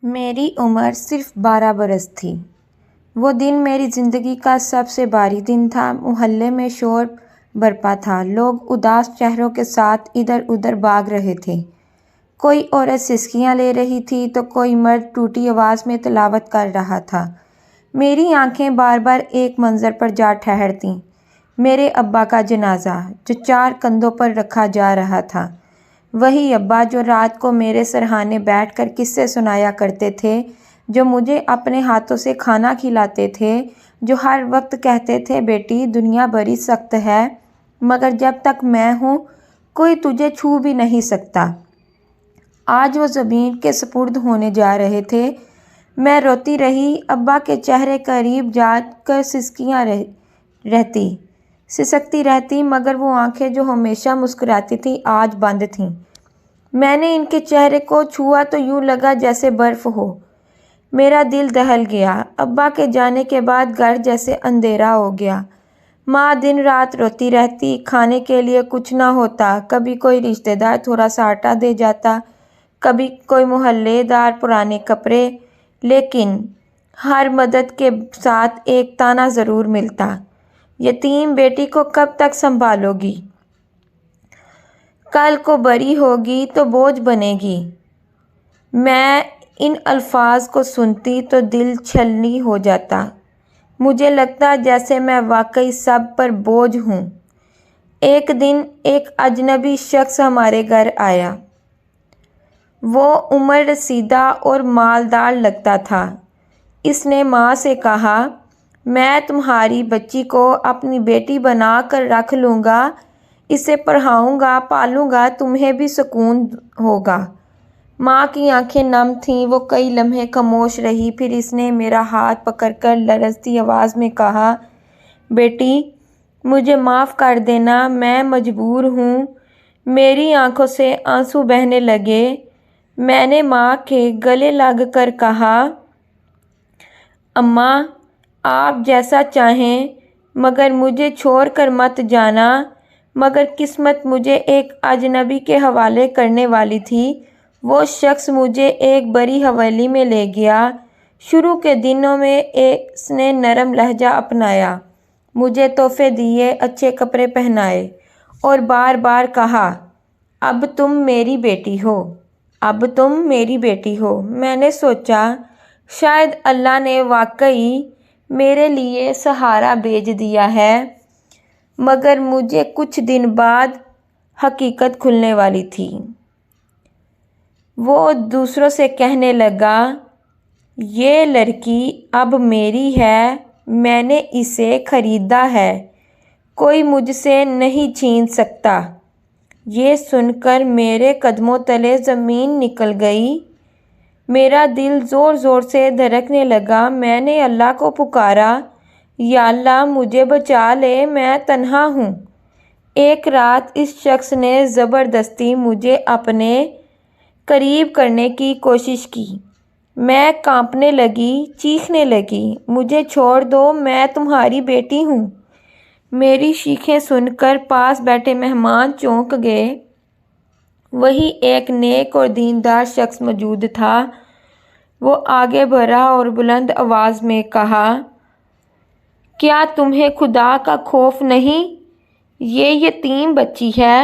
میری عمر صرف 12 برس تھی۔ وہ دن میری زندگی کا سب سے بھاری دن تھا۔ محلے میں شور برپا تھا، لوگ اداس چہروں کے ساتھ ادھر ادھر بھاگ رہے تھے۔ کوئی عورت سسکیاں لے رہی تھی تو کوئی مرد ٹوٹی آواز میں تلاوت کر رہا تھا۔ میری آنکھیں بار بار ایک منظر پر جا ٹھہرتیں، میرے ابا کا جنازہ جو 4 کندھوں پر رکھا جا رہا تھا۔ وہی ابا جو رات کو میرے سرہانے بیٹھ کر قصے سنایا کرتے تھے، جو مجھے اپنے ہاتھوں سے کھانا کھلاتے تھے، جو ہر وقت کہتے تھے بیٹی دنیا بڑی سخت ہے مگر جب تک میں ہوں کوئی تجھے چھو بھی نہیں سکتا۔ آج وہ زمین کے سپرد ہونے جا رہے تھے۔ میں روتی رہی، ابا کے چہرے قریب جا کر سسکتی رہتی مگر وہ آنکھیں جو ہمیشہ مسکراتی تھیں آج بند تھیں۔ میں نے ان کے چہرے کو چھوا تو یوں لگا جیسے برف ہو۔ میرا دل دہل گیا۔ ابا کے جانے کے بعد گھر جیسے اندھیرا ہو گیا۔ ماں دن رات روتی رہتی، کھانے کے لیے کچھ نہ ہوتا، کبھی کوئی رشتہ دار تھوڑا سا آٹا دے جاتا، کبھی کوئی محلے دار پرانے کپڑے، لیکن ہر مدد کے ساتھ ایک طعنہ ضرور ملتا، یتیم بیٹی کو کب تک سنبھالو گی؟ کل کو بڑی ہوگی تو بوجھ بنے گی۔ میں ان الفاظ کو سنتی تو دل چھلنی ہو جاتا۔ مجھے لگتا جیسے میں واقعی سب پر بوجھ ہوں۔ ایک دن ایک اجنبی شخص ہمارے گھر آیا۔ وہ عمر رسیدہ اور مالدار لگتا تھا۔ اس نے ماں سے کہا، میں تمہاری بچی کو اپنی بیٹی بنا کر رکھ لوں گا، اسے پڑھاؤں گا، پالوں گا، تمہیں بھی سکون ہوگا۔ ماں کی آنکھیں نم تھیں، وہ کئی لمحے خاموش رہی، پھر اس نے میرا ہاتھ پکڑ کر لرزتی آواز میں کہا، بیٹی مجھے معاف کر دینا، میں مجبور ہوں۔ میری آنکھوں سے آنسو بہنے لگے۔ میں نے ماں کے گلے لگ کر کہا، اماں آپ جیسا چاہیں مگر مجھے چھوڑ کر مت جانا۔ مگر قسمت مجھے ایک اجنبی کے حوالے کرنے والی تھی۔ وہ شخص مجھے ایک بڑی حویلی میں لے گیا۔ شروع کے دنوں میں اس نے نرم لہجہ اپنایا، مجھے تحفے دیے، اچھے کپڑے پہنائے اور بار بار کہا، اب تم میری بیٹی ہو، اب تم میری بیٹی ہو۔ میں نے سوچا شاید اللہ نے واقعی میرے لیے سہارا بھیج دیا ہے، مگر مجھے کچھ دن بعد حقیقت کھلنے والی تھی۔ وہ دوسروں سے کہنے لگا، یہ لڑکی اب میری ہے، میں نے اسے خریدا ہے، کوئی مجھ سے نہیں چھین سکتا۔ یہ سن کر میرے قدموں تلے زمین نکل گئی۔ میرا دل زور زور سے دھڑکنے لگا۔ میں نے اللہ کو پکارا، یا اللہ مجھے بچا لے، میں تنہا ہوں۔ ایک رات اس شخص نے زبردستی مجھے اپنے قریب کرنے کی کوشش کی۔ میں کانپنے لگی، چیخنے لگی، مجھے چھوڑ دو، میں تمہاری بیٹی ہوں۔ میری چیخیں سن کر پاس بیٹھے مہمان چونک گئے۔ وہیں ایک نیک اور دیندار شخص موجود تھا۔ وہ آگے بڑھا اور بلند آواز میں کہا، کیا تمہیں خدا کا خوف نہیں؟ یہ یتیم بچی ہے،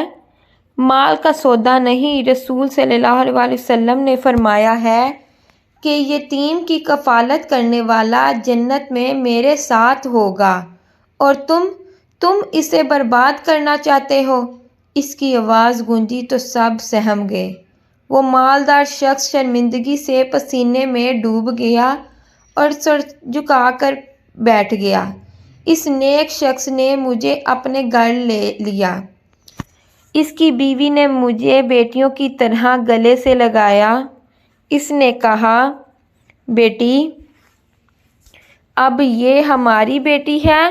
مال کا سودا نہیں۔ رسول صلی اللہ علیہ وسلم نے فرمایا ہے کہ یتیم کی کفالت کرنے والا جنت میں میرے ساتھ ہوگا، اور تم اسے برباد کرنا چاہتے ہو۔ اس کی آواز گونجی تو سب سہم گئے۔ وہ مالدار شخص شرمندگی سے پسینے میں ڈوب گیا اور سر جھکا کر بیٹھ گیا۔ اس نیک شخص نے مجھے اپنے گھر لے لیا۔ اس کی بیوی نے مجھے بیٹیوں کی طرح گلے سے لگایا۔ اس نے کہا، بیٹی اب یہ ہماری بیٹی ہے،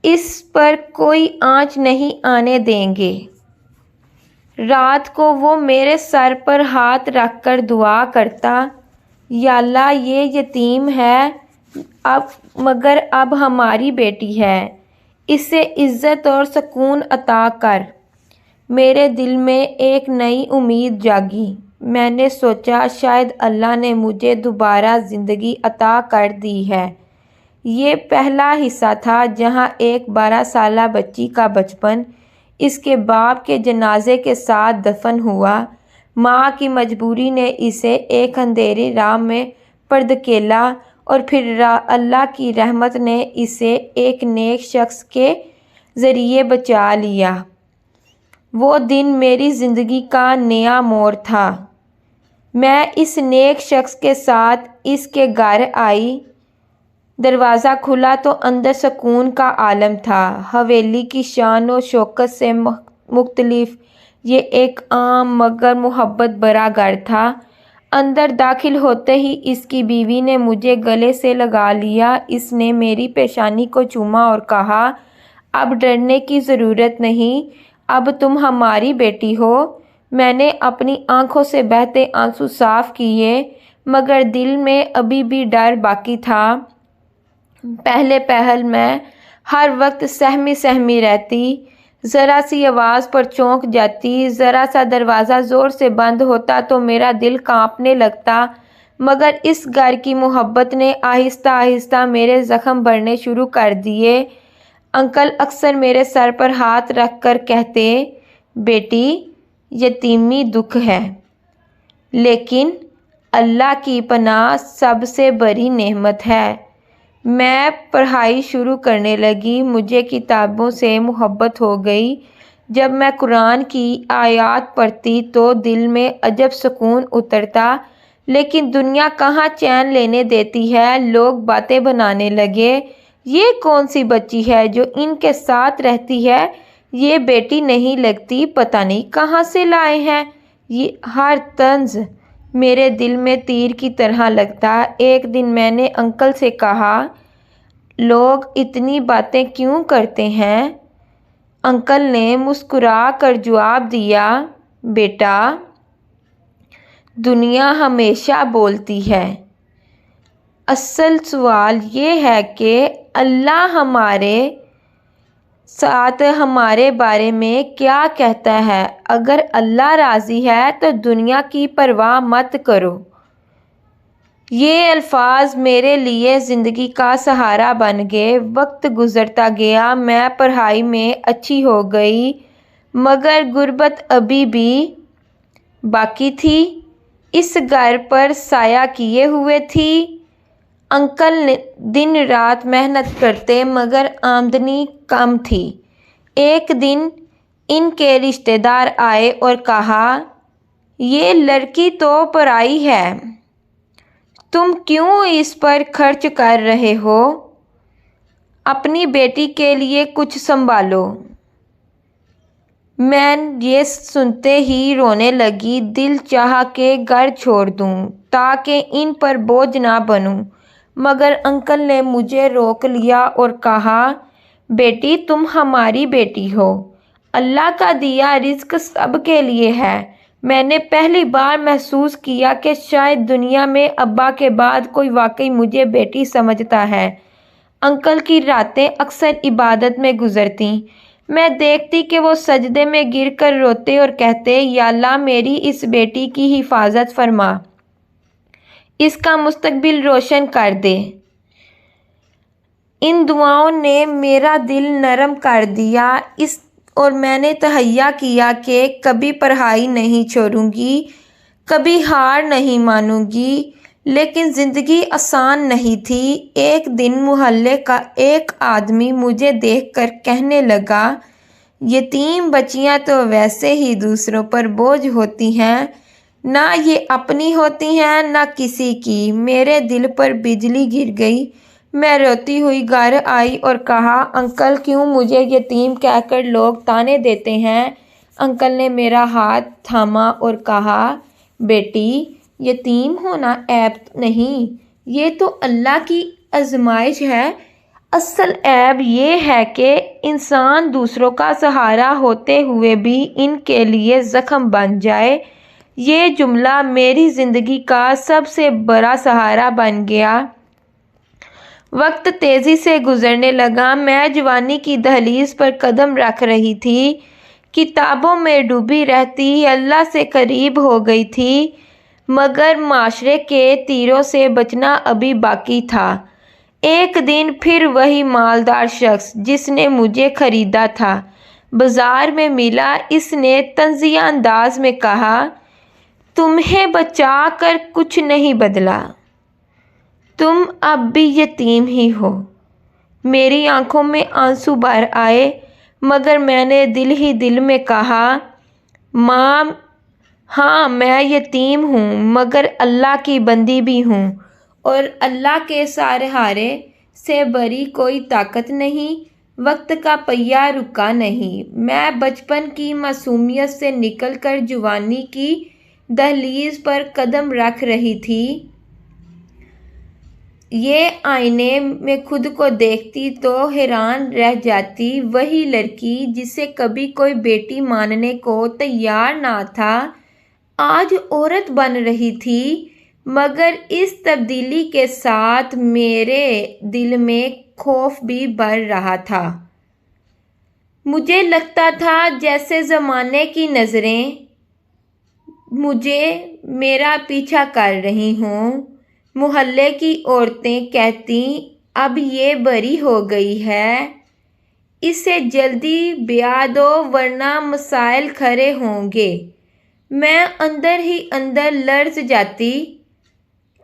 اس پر کوئی آنچ نہیں آنے دیں گے۔ رات کو وہ میرے سر پر ہاتھ رکھ کر دعا کرتا، یا اللہ یہ یتیم ہے مگر اب ہماری بیٹی ہے، اسے عزت اور سکون عطا کر۔ میرے دل میں ایک نئی امید جاگی۔ میں نے سوچا شاید اللہ نے مجھے دوبارہ زندگی عطا کر دی ہے۔ یہ پہلا حصہ تھا جہاں ایک 12 سالہ بچی کا بچپن اس کے باپ کے جنازے کے ساتھ دفن ہوا۔ ماں کی مجبوری نے اسے ایک اندھیری راہ میں پردھکیلا اور پھر اللہ کی رحمت نے اسے ایک نیک شخص کے ذریعے بچا لیا۔ وہ دن میری زندگی کا نیا موڑ تھا۔ میں اس نیک شخص کے ساتھ اس کے گھر آئی۔ دروازہ کھلا تو اندر سکون کا عالم تھا۔ حویلی کی شان و شوکت سے مختلف یہ ایک عام مگر محبت بھرا گھر تھا۔ اندر داخل ہوتے ہی اس کی بیوی نے مجھے گلے سے لگا لیا۔ اس نے میری پیشانی کو چوما اور کہا، اب ڈرنے کی ضرورت نہیں، اب تم ہماری بیٹی ہو۔ میں نے اپنی آنکھوں سے بہتے آنسو صاف کیے مگر دل میں ابھی بھی ڈر باقی تھا۔ پہلے پہل میں ہر وقت سہمی رہتی، ذرا سی آواز پر چونک جاتی، ذرا سا دروازہ زور سے بند ہوتا تو میرا دل کانپنے لگتا، مگر اس گھر کی محبت نے آہستہ آہستہ میرے زخم بھرنے شروع کر دیے۔ انکل اکثر میرے سر پر ہاتھ رکھ کر کہتے، بیٹی یتیمی دکھ ہے لیکن اللہ کی پناہ سب سے بڑی نعمت ہے۔ میں پڑھائی شروع کرنے لگی، مجھے کتابوں سے محبت ہو گئی۔ جب میں قرآن کی آیات پڑھتی تو دل میں عجب سکون اترتا، لیکن دنیا کہاں چین لینے دیتی ہے۔ لوگ باتیں بنانے لگے، یہ کون سی بچی ہے جو ان کے ساتھ رہتی ہے، یہ بیٹی نہیں لگتی، پتہ نہیں کہاں سے لائے ہیں۔ یہ ہر طنز میرے دل میں تیر کی طرح لگتا۔ ایک دن میں نے انکل سے کہا، لوگ اتنی باتیں کیوں کرتے ہیں؟ انکل نے مسکرا کر جواب دیا، بیٹا دنیا ہمیشہ بولتی ہے، اصل سوال یہ ہے کہ اللہ ہمارے ساتھ ہمارے بارے میں کیا کہتا ہے۔ اگر اللہ راضی ہے تو دنیا کی پرواہ مت کرو۔ یہ الفاظ میرے لیے زندگی کا سہارا بن گئے۔ وقت گزرتا گیا، میں پڑھائی میں اچھی ہو گئی مگر غربت ابھی بھی باقی تھی، اس گھر پر سایہ کیے ہوئے تھی۔ انکل دن رات محنت کرتے مگر آمدنی کم تھی۔ ایک دن ان کے رشتہ دار آئے اور کہا، یہ لڑکی تو پرائی ہے، تم کیوں اس پر خرچ کر رہے ہو؟ اپنی بیٹی کے لیے کچھ سنبھالو۔ میں یہ سنتے ہی رونے لگی، دل چاہا کہ گھر چھوڑ دوں تاکہ ان پر بوجھ نہ بنوں، مگر انکل نے مجھے روک لیا اور کہا، بیٹی تم ہماری بیٹی ہو، اللہ کا دیا رزق سب کے لیے ہے۔ میں نے پہلی بار محسوس کیا کہ شاید دنیا میں ابا کے بعد کوئی واقعی مجھے بیٹی سمجھتا ہے۔ انکل کی راتیں اکثر عبادت میں گزرتیں۔ میں دیکھتی کہ وہ سجدے میں گر کر روتے اور کہتے، یا اللہ میری اس بیٹی کی حفاظت فرما، اس کا مستقبل روشن کر دے۔ ان دعاؤں نے میرا دل نرم کر دیا اور میں نے تہیہ کیا کہ کبھی پڑھائی نہیں چھوڑوں گی، کبھی ہار نہیں مانوں گی۔ لیکن زندگی آسان نہیں تھی۔ ایک دن محلے کا ایک آدمی مجھے دیکھ کر کہنے لگا، یتیم بچیاں تو ویسے ہی دوسروں پر بوجھ ہوتی ہیں، نہ یہ اپنی ہوتی ہیں نہ کسی کی۔ میرے دل پر بجلی گر گئی۔ میں روتی ہوئی گھر آئی اور کہا، انکل کیوں مجھے یتیم کہہ کر لوگ طعنے دیتے ہیں؟ انکل نے میرا ہاتھ تھاما اور کہا، بیٹی یتیم ہونا عیب نہیں، یہ تو اللہ کی آزمائش ہے۔ اصل عیب یہ ہے کہ انسان دوسروں کا سہارا ہوتے ہوئے بھی ان کے لیے زخم بن جائے۔ یہ جملہ میری زندگی کا سب سے بڑا سہارا بن گیا۔ وقت تیزی سے گزرنے لگا، میں جوانی کی دہلیز پر قدم رکھ رہی تھی۔ کتابوں میں ڈوبی رہتی اللہ سے قریب ہو گئی تھی، مگر معاشرے کے تیروں سے بچنا ابھی باقی تھا۔ ایک دن پھر وہی مالدار شخص جس نے مجھے خریدا تھا بازار میں ملا۔ اس نے طنزیہ انداز میں کہا، تمہیں بچا کر کچھ نہیں بدلا، تم اب بھی یتیم ہی ہو۔ میری آنکھوں میں آنسو بھر آئے، مگر میں نے دل ہی دل میں کہا، ماں، ہاں میں یتیم ہوں، مگر اللہ کی بندی بھی ہوں، اور اللہ کے سہارے سے بڑی کوئی طاقت نہیں۔ وقت کا پہیہ رکا نہیں۔ میں بچپن کی معصومیت سے نکل کر جوانی کی دہلیز پر قدم رکھ رہی تھی۔ یہ آئینے میں خود کو دیکھتی تو حیران رہ جاتی۔ وہی لڑکی جسے کبھی کوئی بیٹی ماننے کو تیار نہ تھا، آج عورت بن رہی تھی، مگر اس تبدیلی کے ساتھ میرے دل میں خوف بھی بڑھ رہا تھا۔ مجھے لگتا تھا جیسے زمانے کی نظریں مجھے میرا پیچھا کر رہی ہوں۔ محلے کی عورتیں کہتیں، اب یہ بڑی ہو گئی ہے، اسے جلدی بیاہ دو ورنہ مسائل کھڑے ہوں گے۔ میں اندر ہی اندر لرز جاتی،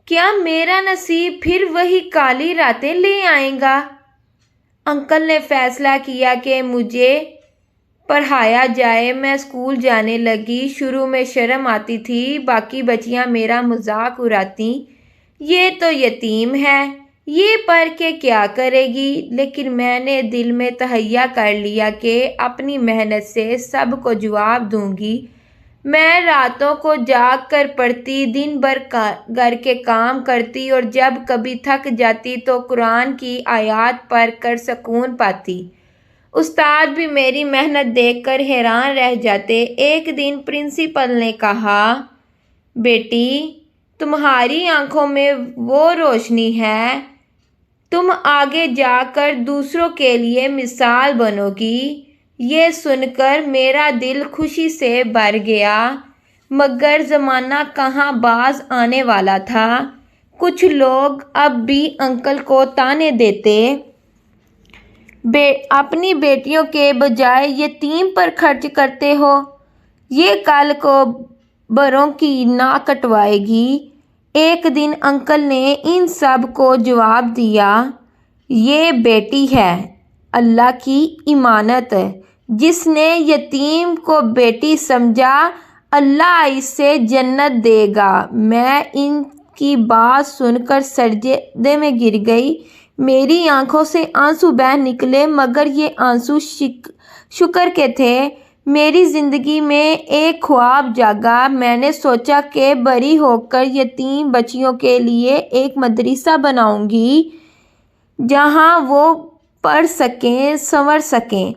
کیا میرا نصیب پھر وہی کالی راتیں لے آئے گا؟ انکل نے فیصلہ کیا کہ مجھے پڑھایا جائے۔ میں اسکول جانے لگی۔ شروع میں شرم آتی تھی، باقی بچیاں میرا مذاق اڑاتیں، یہ تو یتیم ہے، یہ پڑھ کے کیا کرے گی؟ لیکن میں نے دل میں تہیہ کر لیا کہ اپنی محنت سے سب کو جواب دوں گی۔ میں راتوں کو جاگ کر پڑھتی، دن بھر گھر کے کام کرتی، اور جب کبھی تھک جاتی تو قرآن کی آیات پڑھ کر سکون پاتی۔ استاد بھی میری محنت دیکھ کر حیران رہ جاتے۔ ایک دن پرنسپل نے کہا، بیٹی، تمہاری آنکھوں میں وہ روشنی ہے، تم آگے جا کر دوسروں کے لیے مثال بنو گی۔ یہ سن کر میرا دل خوشی سے بھر گیا، مگر زمانہ کہاں باز آنے والا تھا۔ کچھ لوگ اب بھی انکل کو طعنے دیتے، اپنی بیٹیوں کے بجائے یتیم پر خرچ کرتے ہو، یہ کل کو بڑوں کی ناک کٹوائے گی۔ ایک دن انکل نے ان سب کو جواب دیا، یہ بیٹی ہے اللہ کی امانت، جس نے یتیم کو بیٹی سمجھا اللہ اسے جنت دے گا۔ میں ان کی بات سن کر سجدے میں گر گئی۔ میری آنکھوں سے آنسو بہہ نکلے، مگر یہ آنسو شکر کے تھے۔ میری زندگی میں ایک خواب جاگا۔ میں نے سوچا کہ بڑی ہو کر یتیم بچیوں کے لیے ایک مدرسہ بناؤں گی، جہاں وہ پڑھ سکیں، سنور سکیں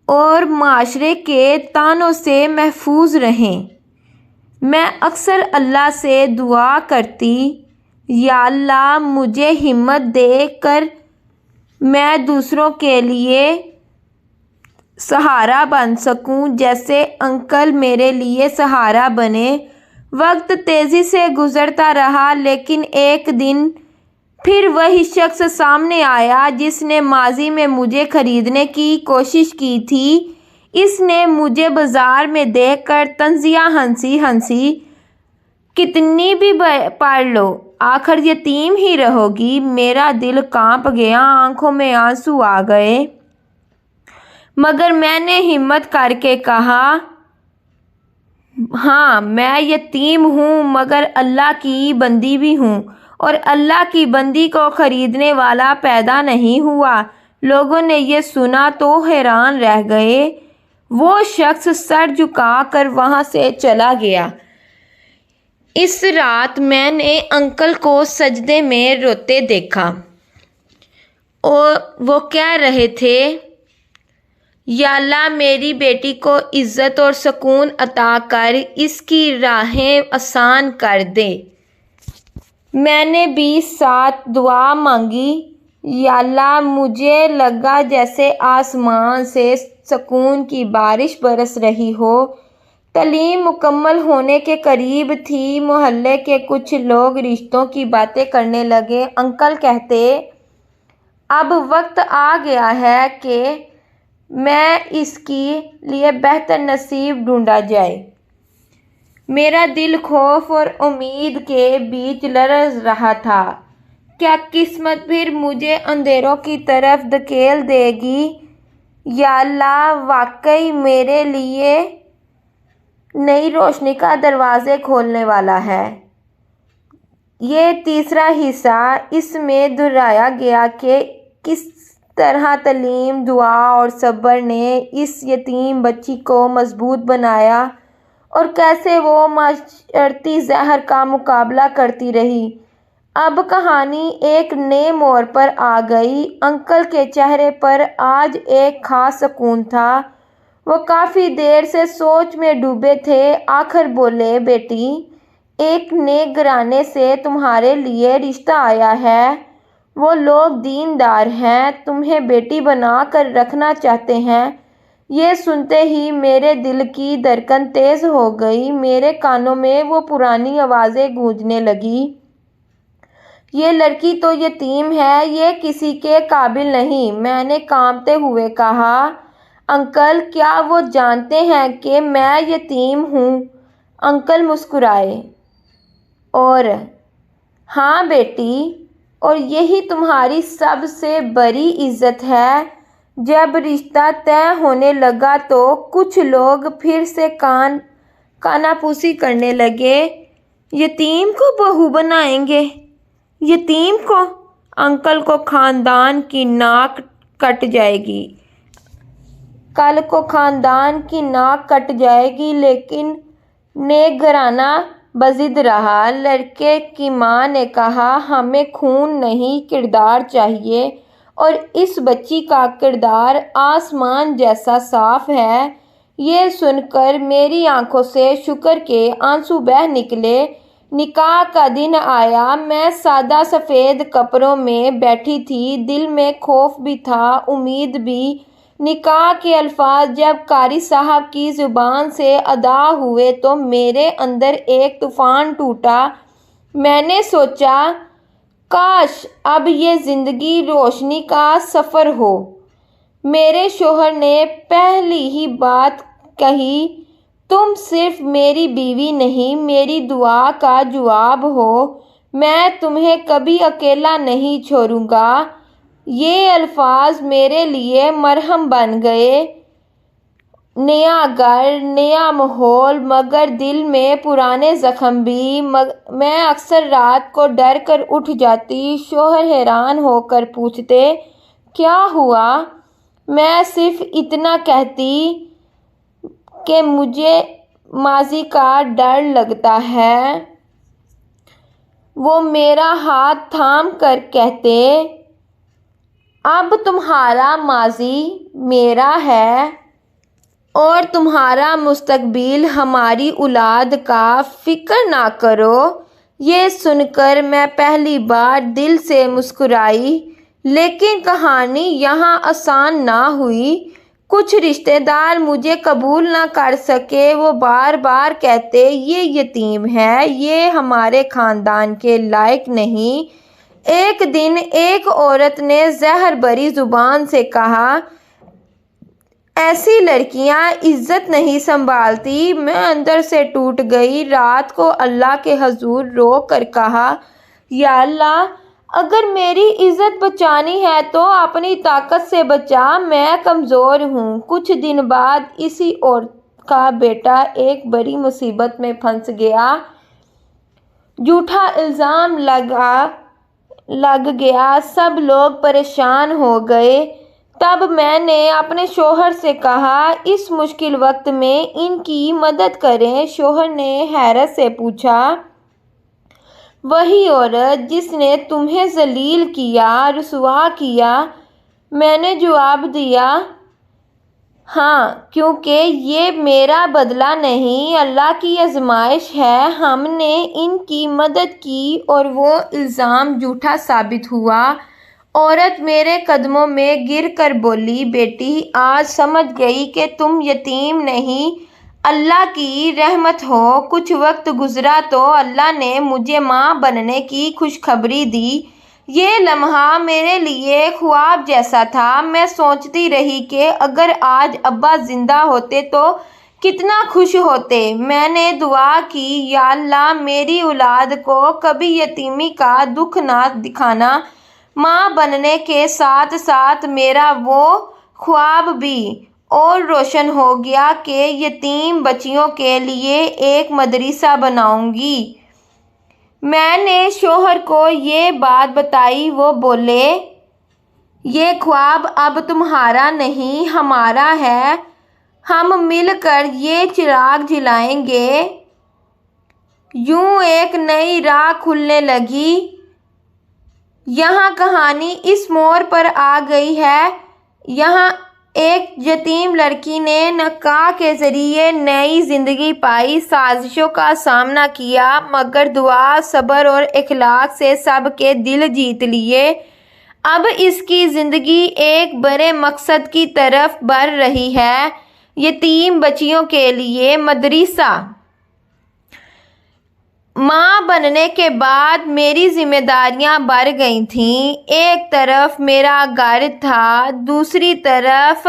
اور معاشرے کے طعنوں سے محفوظ رہیں۔ میں اکثر اللہ سے دعا کرتی، یا اللہ، مجھے ہمت دے کر میں دوسروں کے لیے سہارا بن سکوں، جیسے انکل میرے لیے سہارا بنے۔ وقت تیزی سے گزرتا رہا، لیکن ایک دن پھر وہی شخص سامنے آیا جس نے ماضی میں مجھے خریدنے کی کوشش کی تھی۔ اس نے مجھے بازار میں دیکھ کر طنزیہ ہنسی، کتنی بھی پڑھ لو، آخر یتیم ہی رہو گی۔ میرا دل کانپ گیا، آنکھوں میں آنسو آ گئے، مگر میں نے ہمت کر کے کہا، ہاں میں یتیم ہوں، مگر اللہ کی بندی بھی ہوں، اور اللہ کی بندی کو خریدنے والا پیدا نہیں ہوا۔ لوگوں نے یہ سنا تو حیران رہ گئے۔ وہ شخص سر جھکا کر وہاں سے چلا گیا۔ اس رات میں نے انکل کو سجدے میں روتے دیکھا، اور وہ کہہ رہے تھے، یا اللہ، میری بیٹی کو عزت اور سکون عطا کر، اس کی راہیں آسان کر دے۔ میں نے بھی ساتھ دعا مانگی، یا اللہ، مجھے لگا جیسے آسمان سے سکون کی بارش برس رہی ہو۔ تعلیم مکمل ہونے کے قریب تھی۔ محلے کے کچھ لوگ رشتوں کی باتیں کرنے لگے۔ انکل کہتے، اب وقت آ گیا ہے کہ میں اس کے لیے بہتر نصیب ڈھونڈا جائے۔ میرا دل خوف اور امید کے بیچ لرز رہا تھا۔ کیا قسمت پھر مجھے اندھیروں کی طرف دھکیل دے گی یا اللہ واقعی میرے لیے نئی روشنی کا دروازے کھولنے والا ہے؟ یہ تیسرا حصہ، اس میں دہرایا گیا کہ کس طرح تعلیم، دعا اور صبر نے اس یتیم بچی کو مضبوط بنایا اور کیسے وہ معاشرتی زہر کا مقابلہ کرتی رہی۔ اب کہانی ایک نئے موڑ پر آ گئی۔ انکل کے چہرے پر آج ایک خاص سکون تھا۔ وہ کافی دیر سے سوچ میں ڈوبے تھے۔ آخر بولے، بیٹی، ایک نیک گھرانے سے تمہارے لیے رشتہ آیا ہے۔ وہ لوگ دیندار ہیں، تمہیں بیٹی بنا کر رکھنا چاہتے ہیں۔ یہ سنتے ہی میرے دل کی دھڑکن تیز ہو گئی۔ میرے کانوں میں وہ پرانی آوازیں گونجنے لگیں، یہ لڑکی تو یتیم ہے، یہ کسی کے قابل نہیں۔ میں نے کانپتے ہوئے کہا، انکل، کیا وہ جانتے ہیں کہ میں یتیم ہوں؟ انکل مسکرائے اور ہاں بیٹی، اور یہی تمہاری سب سے بڑی عزت ہے۔ جب رشتہ طے ہونے لگا تو کچھ لوگ پھر سے کاناپوسی کرنے لگے۔ یتیم کو بہو بنائیں گے؟ یتیم کو؟ انکل کو خاندان کی ناک کٹ جائے گی۔ کل کو خاندان کی ناک کٹ جائے گی۔ لیکن نیک گھرانہ بضد رہا۔ لڑکے کی ماں نے کہا، ہمیں خون نہیں، کردار چاہیے، اور اس بچی کا کردار آسمان جیسا صاف ہے۔ یہ سن کر میری آنکھوں سے شکر کے آنسو بہہ نکلے۔ نکاح کا دن آیا۔ میں سادہ سفید کپڑوں میں بیٹھی تھی۔ دل میں خوف بھی تھا، امید بھی۔ نکاح کے الفاظ جب قاری صاحب کی زبان سے ادا ہوئے تو میرے اندر ایک طوفان ٹوٹا۔ میں نے سوچا، کاش اب یہ زندگی روشنی کا سفر ہو۔ میرے شوہر نے پہلی ہی بات کہی، تم صرف میری بیوی نہیں، میری دعا کا جواب ہو۔ میں تمہیں کبھی اکیلا نہیں چھوڑوں گا۔ یہ الفاظ میرے لیے مرہم بن گئے۔ نیا گھر، نیا ماحول، مگر دل میں پرانے زخم بھی۔ میں اکثر رات کو ڈر کر اٹھ جاتی۔ شوہر حیران ہو کر پوچھتے، کیا ہوا؟ میں صرف اتنا کہتی کہ مجھے ماضی کا ڈر لگتا ہے۔ وہ میرا ہاتھ تھام کر کہتے، اب تمہارا ماضی میرا ہے اور تمہارا مستقبل ہماری اولاد کا، فکر نہ کرو۔ یہ سن کر میں پہلی بار دل سے مسکرائی۔ لیکن کہانی یہاں آسان نہ ہوئی۔ کچھ رشتہ دار مجھے قبول نہ کر سکے۔ وہ بار بار کہتے، یہ یتیم ہے، یہ ہمارے خاندان کے لائق نہیں۔ ایک دن ایک عورت نے زہر بھری زبان سے کہا، ایسی لڑکیاں عزت نہیں سنبھالتی۔ میں اندر سے ٹوٹ گئی۔ رات کو اللہ کے حضور رو کر کہا، یا اللہ، اگر میری عزت بچانی ہے تو اپنی طاقت سے بچا، میں کمزور ہوں۔ کچھ دن بعد اسی عورت کا بیٹا ایک بڑی مصیبت میں پھنس گیا۔ جھوٹا الزام لگ گیا۔ سب لوگ پریشان ہو گئے۔ تب میں نے اپنے شوہر سے کہا، اس مشکل وقت میں ان کی مدد کریں۔ شوہر نے حیرت سے پوچھا، وہی عورت جس نے تمہیں ذلیل کیا، رسوا کیا؟ میں نے جواب دیا، ہاں، کیونکہ یہ میرا بدلہ نہیں، اللہ کی آزمائش ہے۔ ہم نے ان کی مدد کی اور وہ الزام جھوٹا ثابت ہوا عورت میرے قدموں میں گر کر بولی، بیٹی آج سمجھ گئی کہ تم یتیم نہیں، اللہ کی رحمت ہو۔ کچھ وقت گزرا تو اللہ نے مجھے ماں بننے کی خوشخبری دی۔ یہ لمحہ میرے لیے خواب جیسا تھا۔ میں سوچتی رہی کہ اگر آج ابا زندہ ہوتے تو کتنا خوش ہوتے۔ میں نے دعا کی، یا اللہ میری اولاد کو کبھی یتیمی کا دکھ نہ دکھانا۔ ماں بننے کے ساتھ ساتھ میرا وہ خواب بھی اور روشن ہو گیا کہ یتیم بچیوں کے لیے ایک مدرسہ بناؤں گی۔ میں نے شوہر کو یہ بات بتائی۔ وہ بولے، یہ خواب اب تمہارا نہیں ہمارا ہے، ہم مل کر یہ چراغ جلائیں گے۔ یوں ایک نئی راہ کھلنے لگی۔ یہاں کہانی اس موڑ پر آ گئی ہے۔ یہاں ایک یتیم لڑکی نے نکاح کے ذریعے نئی زندگی پائی، سازشوں کا سامنا کیا، مگر دعا، صبر اور اخلاص سے سب کے دل جیت لیے۔ اب اس کی زندگی ایک بڑے مقصد کی طرف بڑھ رہی ہے، یتیم بچیوں کے لیے مدرسہ۔ ماں بننے کے بعد میری ذمہ داریاں بڑھ گئی تھیں۔ ایک طرف میرا گھر تھا، دوسری طرف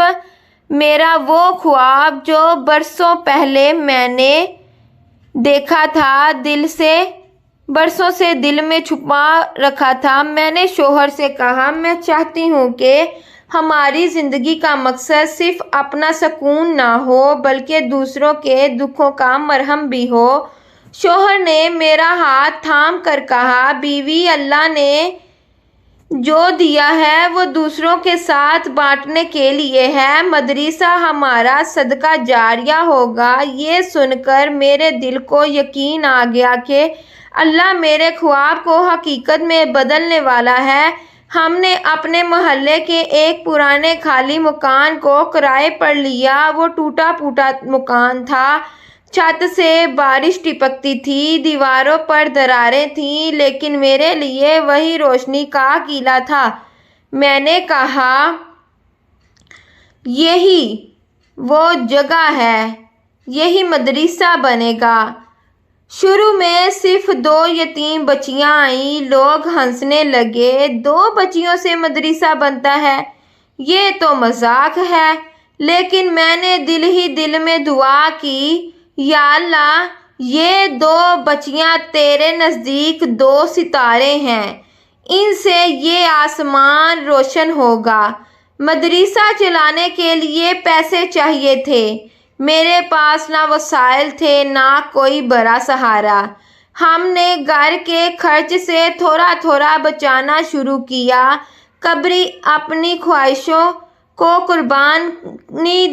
میرا وہ خواب جو برسوں پہلے میں نے دیکھا تھا، برسوں سے دل میں چھپا رکھا تھا۔ میں نے شوہر سے کہا، میں چاہتی ہوں کہ ہماری زندگی کا مقصد صرف اپنا سکون نہ ہو بلکہ دوسروں کے دکھوں کا مرہم بھی ہو۔ شوہر نے میرا ہاتھ تھام کر کہا، بیوی اللہ نے جو دیا ہے وہ دوسروں کے ساتھ بانٹنے کے لیے ہے، مدرسہ ہمارا صدقہ جاریہ ہوگا۔ یہ سن کر میرے دل کو یقین آ گیا کہ اللہ میرے خواب کو حقیقت میں بدلنے والا ہے۔ ہم نے اپنے محلے کے ایک پرانے خالی مکان کو کرائے پر لیا۔ وہ ٹوٹا پھوٹا مکان تھا، چھت سے بارش ٹپکتی تھی، دیواروں پر دراریں تھیں، لیکن میرے لیے وہی روشنی کا قلعہ تھا۔ میں نے کہا، یہی وہ جگہ ہے، یہی مدرسہ بنے گا۔ شروع میں صرف 2 یتیم بچیاں آئیں، لوگ ہنسنے لگے، 2 بچیوں سے مدرسہ بنتا ہے، یہ تو مذاق ہے۔ لیکن میں نے دل ہی دل میں دعا کی، یا اللہ یہ 2 بچیاں تیرے نزدیک 2 ستارے ہیں، ان سے یہ آسمان روشن ہوگا۔ مدرسہ چلانے کے لیے پیسے چاہیے تھے، میرے پاس نہ وسائل تھے نہ کوئی بڑا سہارا۔ ہم نے گھر کے خرچ سے تھوڑا تھوڑا بچانا شروع کیا۔ کبھی اپنی خواہشوں کی قربانی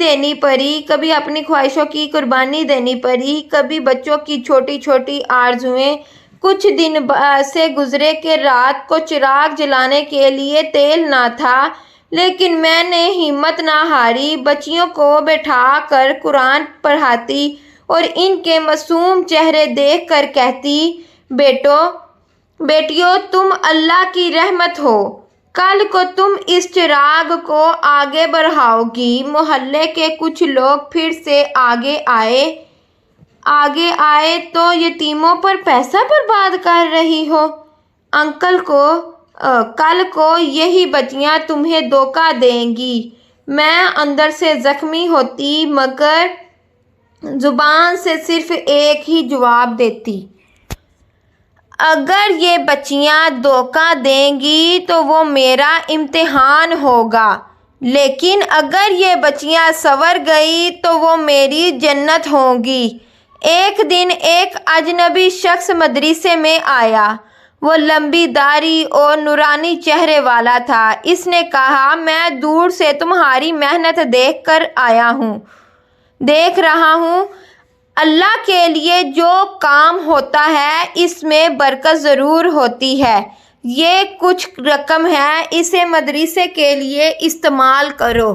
دینی پڑی، کبھی بچوں کی چھوٹی چھوٹی آرزوئیں۔ کچھ دن سے گزرے کہ رات کو چراغ جلانے کے لیے تیل نہ تھا، لیکن میں نے ہمت نہ ہاری، بچیوں کو بٹھا کر قرآن پڑھاتی اور ان کے معصوم چہرے دیکھ کر کہتی، بیٹیوں تم اللہ کی رحمت ہو، کل کو تم اس چراغ کو آگے بڑھاؤ گی۔ محلے کے کچھ لوگ پھر سے آگے آئے تو یتیموں پر پیسہ برباد کر رہی ہو، کل کو یہی بچیاں تمہیں دھوکہ دیں گی۔ میں اندر سے زخمی ہوتی مگر زبان سے صرف ایک ہی جواب دیتی، اگر یہ بچیاں دھوکہ دیں گی تو وہ میرا امتحان ہوگا، لیکن اگر یہ بچیاں سنور گئی تو وہ میری جنت ہوں گی۔ ایک دن ایک اجنبی شخص مدرسے میں آیا، وہ لمبی داڑھی اور نورانی چہرے والا تھا۔ اس نے کہا، میں دور سے تمہاری محنت دیکھ رہا ہوں، اللہ کے لیے جو کام ہوتا ہے اس میں برکت ضرور ہوتی ہے، یہ کچھ رقم ہے، اسے مدرسے کے لیے استعمال کرو۔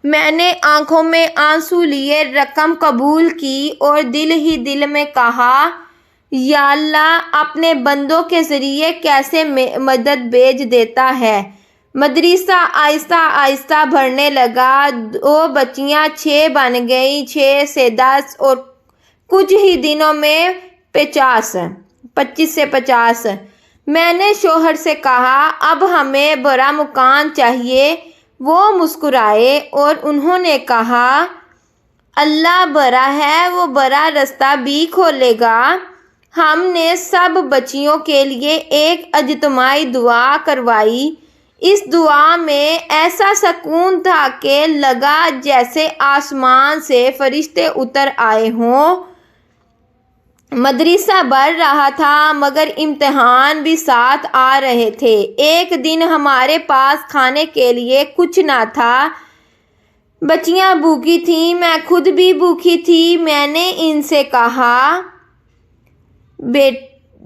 میں نے آنکھوں میں آنسو لیے رقم قبول کی اور دل ہی دل میں کہا، یا اللہ اپنے بندوں کے ذریعے کیسے مدد بھیج دیتا ہے، مدرسہ آہستہ آہستہ بڑھنے لگا۔ 2 بچیاں 6 بن گئیں، 6 سے 10 اور کچھ ہی دنوں میں 25 سے 50۔ میں نے شوہر سے کہا، اب ہمیں بڑا مکان چاہیے۔ وہ مسکرائے اور انہوں نے کہا، اللہ بڑا ہے، وہ بڑا راستہ بھی کھولے گا۔ ہم نے سب بچیوں کے لیے ایک اجتماعی دعا کروائی۔ اس دعا میں ایسا سکون تھا کہ لگا جیسے آسمان سے فرشتے اتر آئے ہوں۔ مدرسہ بڑھ رہا تھا مگر امتحان بھی ساتھ آ رہے تھے۔ ایک دن ہمارے پاس کھانے کے لیے کچھ نہ تھا۔ بچیاں بھوکی تھیں، میں خود بھی بھوکی تھی۔ میں نے ان سے کہا،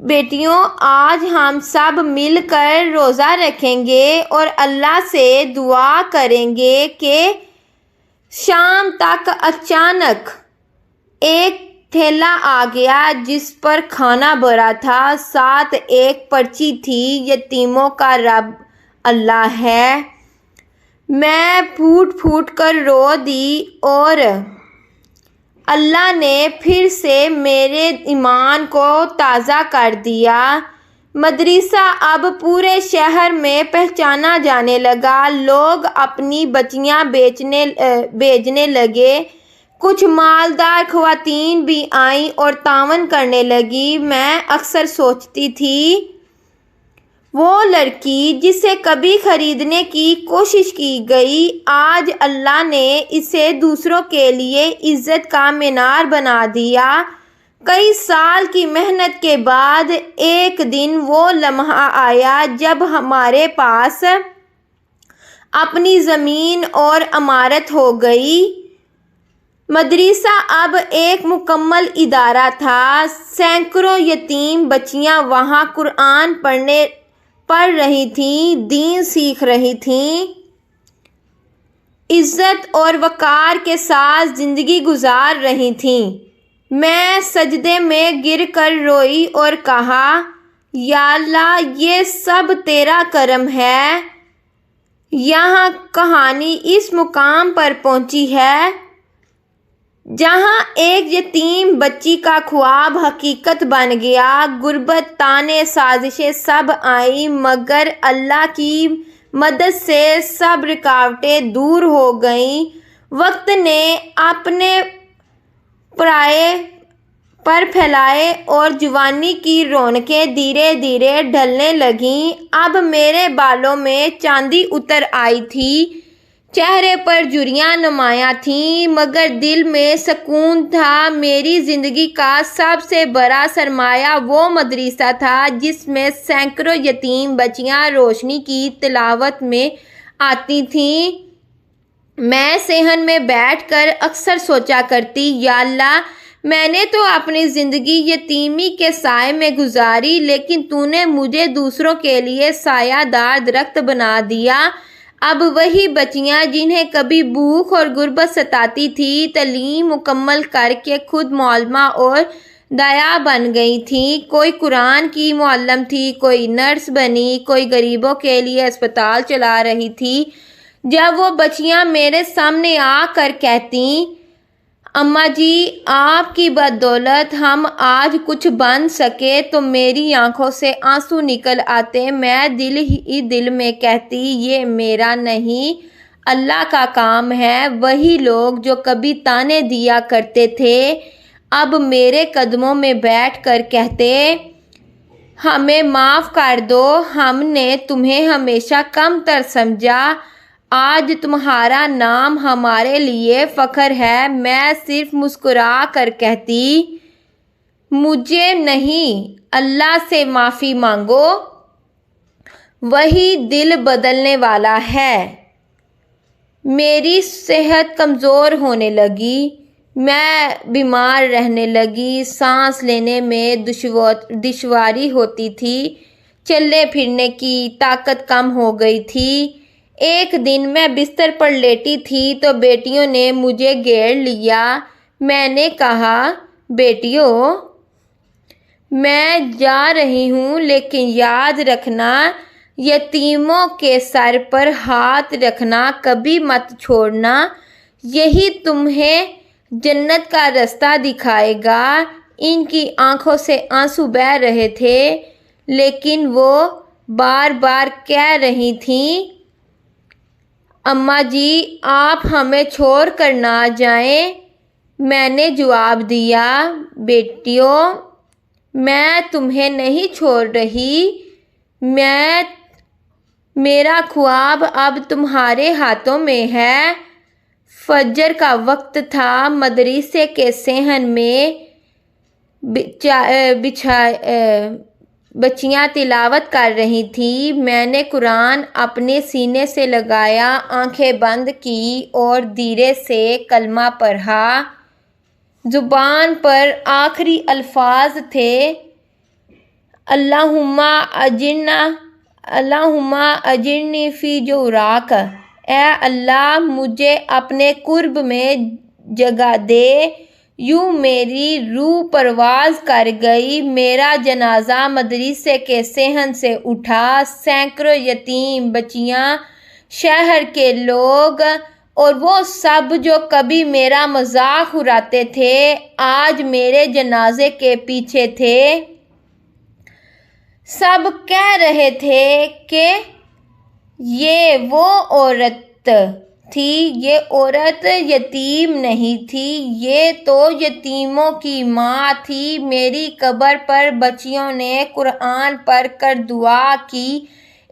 بیٹیوں، آج ہم سب مل کر روزہ رکھیں گے اور اللہ سے دعا کریں گے کہ شام تک اچانک ایک تھیلا آ گیا جس پر کھانا بھرا تھا، ساتھ ایک پرچی تھی، یتیموں کا رب اللہ ہے۔ میں پھوٹ پھوٹ کر رو دی اور اللہ نے پھر سے میرے ایمان کو تازہ کر دیا۔ مدرسہ اب پورے شہر میں پہچانا جانے لگا۔ لوگ اپنی بچیاں بھیجنے لگے۔ کچھ مالدار خواتین بھی آئیں اور تعاون کرنے لگیں۔ میں اکثر سوچتی تھی، وہ لڑکی جسے کبھی خریدنے کی کوشش کی گئی، آج اللہ نے اسے دوسروں کے لیے عزت کا مینار بنا دیا۔ کئی سال کی محنت کے بعد ایک دن وہ لمحہ آیا جب ہمارے پاس اپنی زمین اور عمارت ہو گئی۔ مدرسہ اب ایک مکمل ادارہ تھا۔ سینکڑوں یتیم بچیاں وہاں قرآن پڑھ رہی تھیں، دین سیکھ رہی تھیں، عزت اور وقار کے ساتھ زندگی گزار رہی تھیں۔ میں سجدے میں گر کر روئی اور کہا، یا اللہ، یہ سب تیرا کرم ہے۔ یہاں کہانی اس مقام پر پہنچی ہے جہاں ایک یتیم بچی کا خواب حقیقت بن گیا۔ غربت، طعنے، سازشیں سب آئیں مگر اللہ کی مدد سے سب رکاوٹیں دور ہو گئیں۔ وقت نے اپنے پر پھیلائے اور جوانی کی رونقیں دھیرے دھیرے ڈھلنے لگیں۔ اب میرے بالوں میں چاندی اتر آئی تھی، چہرے پر جھریاں نمایاں تھیں مگر دل میں سکون تھا۔ میری زندگی کا سب سے بڑا سرمایہ وہ مدرسہ تھا جس میں سینکڑوں یتیم بچیاں روشنی کی تلاوت میں آتی تھیں۔ میں صحن میں بیٹھ کر اکثر سوچا کرتی، یا اللہ، میں نے تو اپنی زندگی یتیمی کے سائے میں گزاری لیکن تو نے مجھے دوسروں کے لیے سایہ دار درخت بنا دیا۔ اب وہی بچیاں جنہیں کبھی بھوک اور غربت ستاتی تھی، تعلیم مکمل کر کے خود معلمہ اور داعیہ بن گئی تھیں۔ کوئی قرآن کی معلم تھی، کوئی نرس بنی، کوئی غریبوں کے لیے اسپتال چلا رہی تھی۔ جب وہ بچیاں میرے سامنے آ کر کہتیں، اماں جی، آپ کی بدولت ہم آج کچھ بن سکے، تو میری آنکھوں سے آنسو نکل آتے۔ میں دل ہی دل میں کہتی، یہ میرا نہیں، اللہ کا کام ہے۔ وہی لوگ جو کبھی طعنے دیا کرتے تھے اب میرے قدموں میں بیٹھ کر کہتے، ہمیں معاف کر دو، ہم نے تمہیں ہمیشہ کم تر سمجھا، آج تمہارا نام ہمارے لیے فخر ہے۔ میں صرف مسکرا کر کہتی، مجھے نہیں، اللہ سے معافی مانگو، وہی دل بدلنے والا ہے۔ میری صحت کمزور ہونے لگی، میں بیمار رہنے لگی، سانس لینے میں دشواری ہوتی تھی، چلنے پھرنے کی طاقت کم ہو گئی تھی۔ ایک دن میں بستر پر لیٹی تھی تو بیٹیوں نے مجھے گھیر لیا۔ میں نے کہا، بیٹیوں، میں جا رہی ہوں لیکن یاد رکھنا یتیموں کے سر پر ہاتھ رکھنا کبھی مت چھوڑنا، یہی تمہیں جنت کا راستہ دکھائے گا۔ ان کی آنکھوں سے آنسو بہہ رہے تھے، لیکن وہ بار بار کہہ رہی تھیں، اماں جی آپ ہمیں چھوڑ کر نہ جائیں۔ میں نے جواب دیا، بیٹیوں میں تمہیں نہیں چھوڑ رہی، میرا خواب اب تمہارے ہاتھوں میں ہے۔ فجر کا وقت تھا، مدرسے کے صحن میں بچیاں تلاوت کر رہی تھیں۔ میں نے قرآن اپنے سینے سے لگایا، آنکھیں بند کی اور دھیرے سے کلمہ پڑھا۔ زبان پر آخری الفاظ تھے، اللہم اجرنی فی جوراک، اے اللہ مجھے اپنے قرب میں جگہ دے۔ یوں میری روح پرواز کر گئی۔ میرا جنازہ مدرسے کے صحن سے اٹھا۔ سینکڑوں یتیم بچیاں، شہر کے لوگ اور وہ سب جو کبھی میرا مذاق اڑاتے تھے، آج میرے جنازے کے پیچھے تھے۔ سب کہہ رہے تھے کہ یہ وہ عورت تھی، یہ عورت یتیم نہیں تھی، یہ تو یتیموں کی ماں تھی۔ میری قبر پر بچیوں نے قرآن پڑھ کر دعا کی،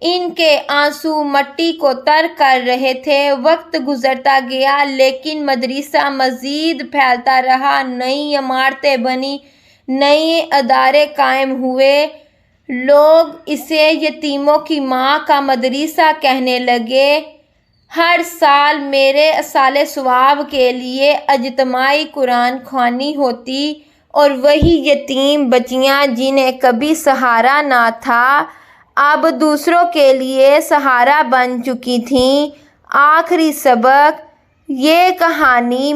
ان کے آنسو مٹی کو تر کر رہے تھے۔ وقت گزرتا گیا لیکن مدرسہ مزید پھیلتا رہا، نئی عمارتیں بنی، نئے ادارے قائم ہوئے، لوگ اسے یتیموں کی ماں کا مدرسہ کہنے لگے۔ ہر سال میرے ایصال ثواب کے لیے اجتماعی قرآن خوانی ہوتی اور وہی یتیم بچیاں جنہیں کبھی سہارا نہ تھا، اب دوسروں کے لیے سہارا بن چکی تھیں۔ آخری سبق، یہ کہانی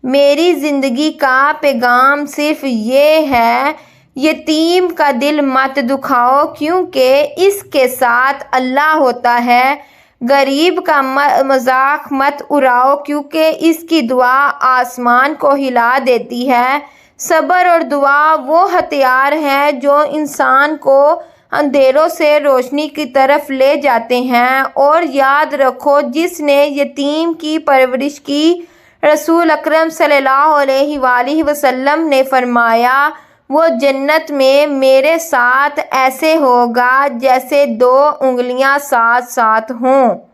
میری زندگی کا پیغام صرف یہ ہے، یتیم کا دل مت دکھاؤ کیونکہ اس کے ساتھ اللہ ہوتا ہے۔ غریب کا مذاق مت اڑاؤ کیونکہ اس کی دعا آسمان کو ہلا دیتی ہے۔ صبر اور دعا وہ ہتھیار ہیں جو انسان کو اندھیروں سے روشنی کی طرف لے جاتے ہیں۔ اور یاد رکھو، جس نے یتیم کی پرورش کی، رسول اکرم صلی اللہ علیہ وآلہ وسلم نے فرمایا، وہ جنت میں میرے ساتھ ایسے ہوگا جیسے دو انگلیاں ساتھ ساتھ ہوں۔